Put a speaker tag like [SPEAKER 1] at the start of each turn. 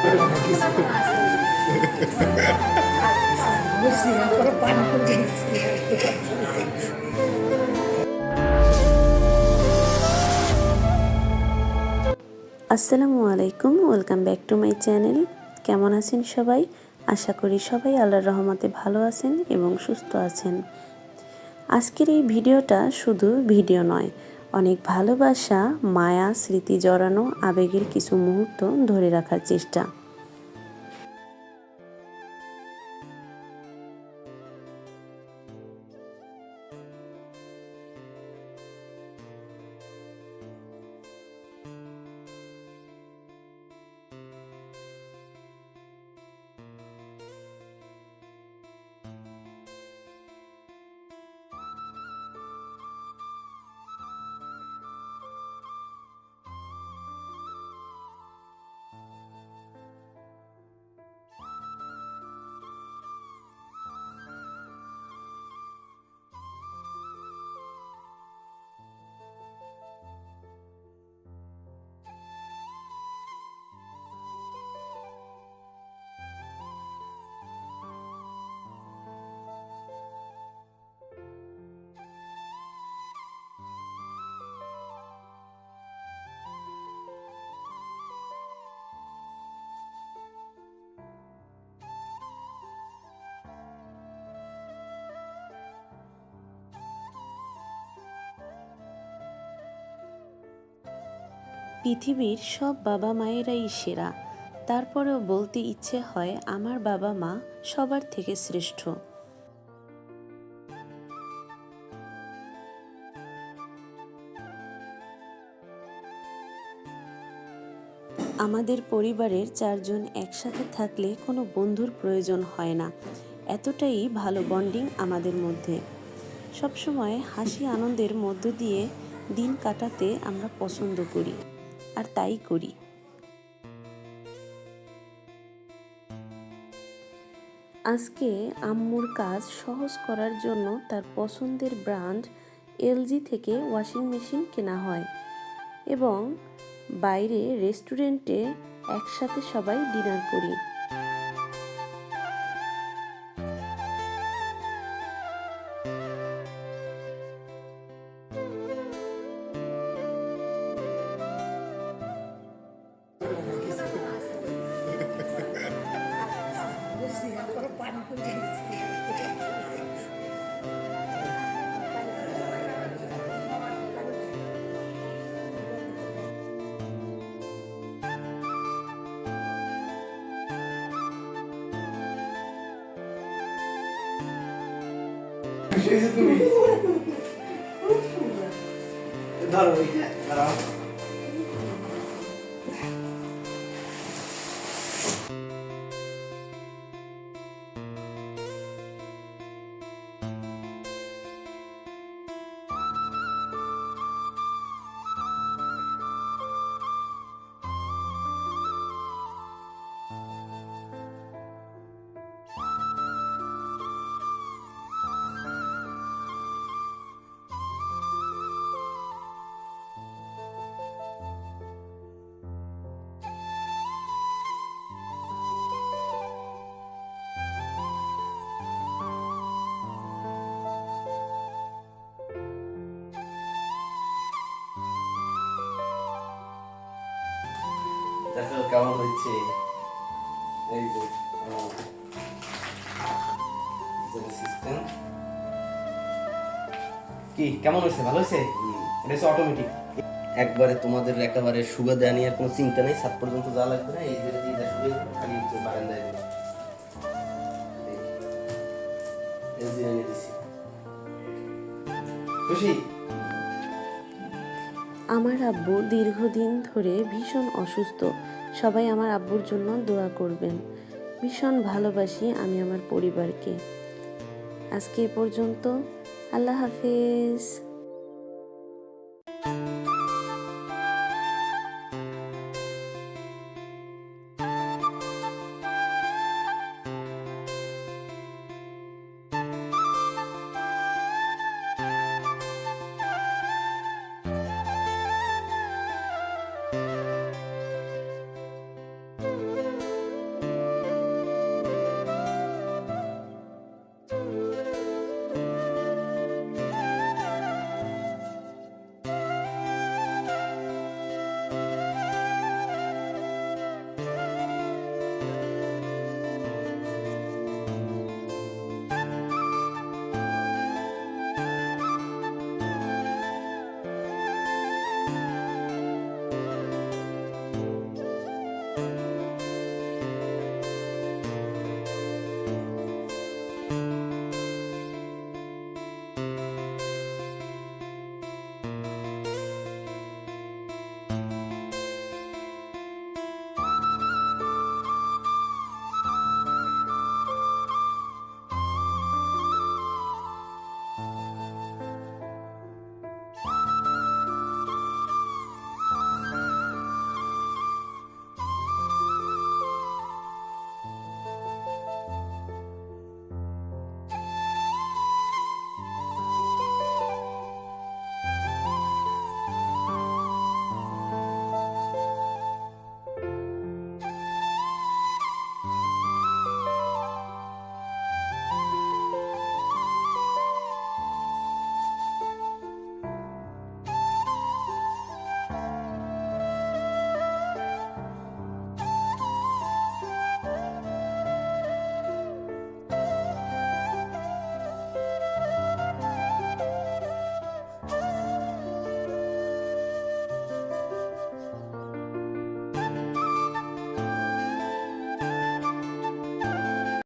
[SPEAKER 1] আসসালামু আলাইকুম, welcome back to my channel. কেমন আছেন সবাই? আশা করি সবাই আল্লাহর রহমতে ভালো আছেন এবং সুস্থ আছেন। আজকের এই ভিডিওটা শুধু ভিডিও নয়, অনেক ভালোবাসা, মায়া, স্মৃতি জড়ানো আবেগের কিছু মুহূর্ত ধরে রাখার চেষ্টা। পৃথিবীর সব বাবা মায়েরাই সেরা, তারপরেও বলতে ইচ্ছে হয় আমার বাবা মা সবার থেকে শ্রেষ্ঠ। আমাদের পরিবারের 4 জন একসাথে থাকলে কোনো বন্ধুর প্রয়োজন হয় না, এতটাই ভালো বন্ডিং আমাদের মধ্যে। সবসময় হাসি আনন্দের মধ্য দিয়ে দিন কাটাতে আমরা পছন্দ করি, আর তাই করি। আজকে আম্মুর কাজ সহজ করার জন্য তার পছন্দের ব্র্যান্ড এলজি থেকে ওয়াশিং মেশিন কেনা হয় এবং বাইরে রেস্টুরেন্টে একসাথে সবাই ডিনার করি।
[SPEAKER 2] দেখো কেমন হচ্ছে। এই যে সিস্টেম কি কেমন হয়েছে? ভালো হয়েছে। এটা হচ্ছে অটোমেটিক, একবারে তোমাদের একেবারে সুগা দেওয়া নিয়ে কোনো চিন্তা নেই। সাত পর্যন্ত যা লাগবে না এই যে খালি বারান্দায় খুশি।
[SPEAKER 1] আমার আব্বু দীর্ঘদিন ধরে ভীষণ অসুস্থ, সবাই আমার আব্বুর জন্য দোয়া করবেন। ভীষণ ভালোবাসি আমি আমার পরিবারকে। আজকে এ পর্যন্ত, আল্লাহ হাফেজ।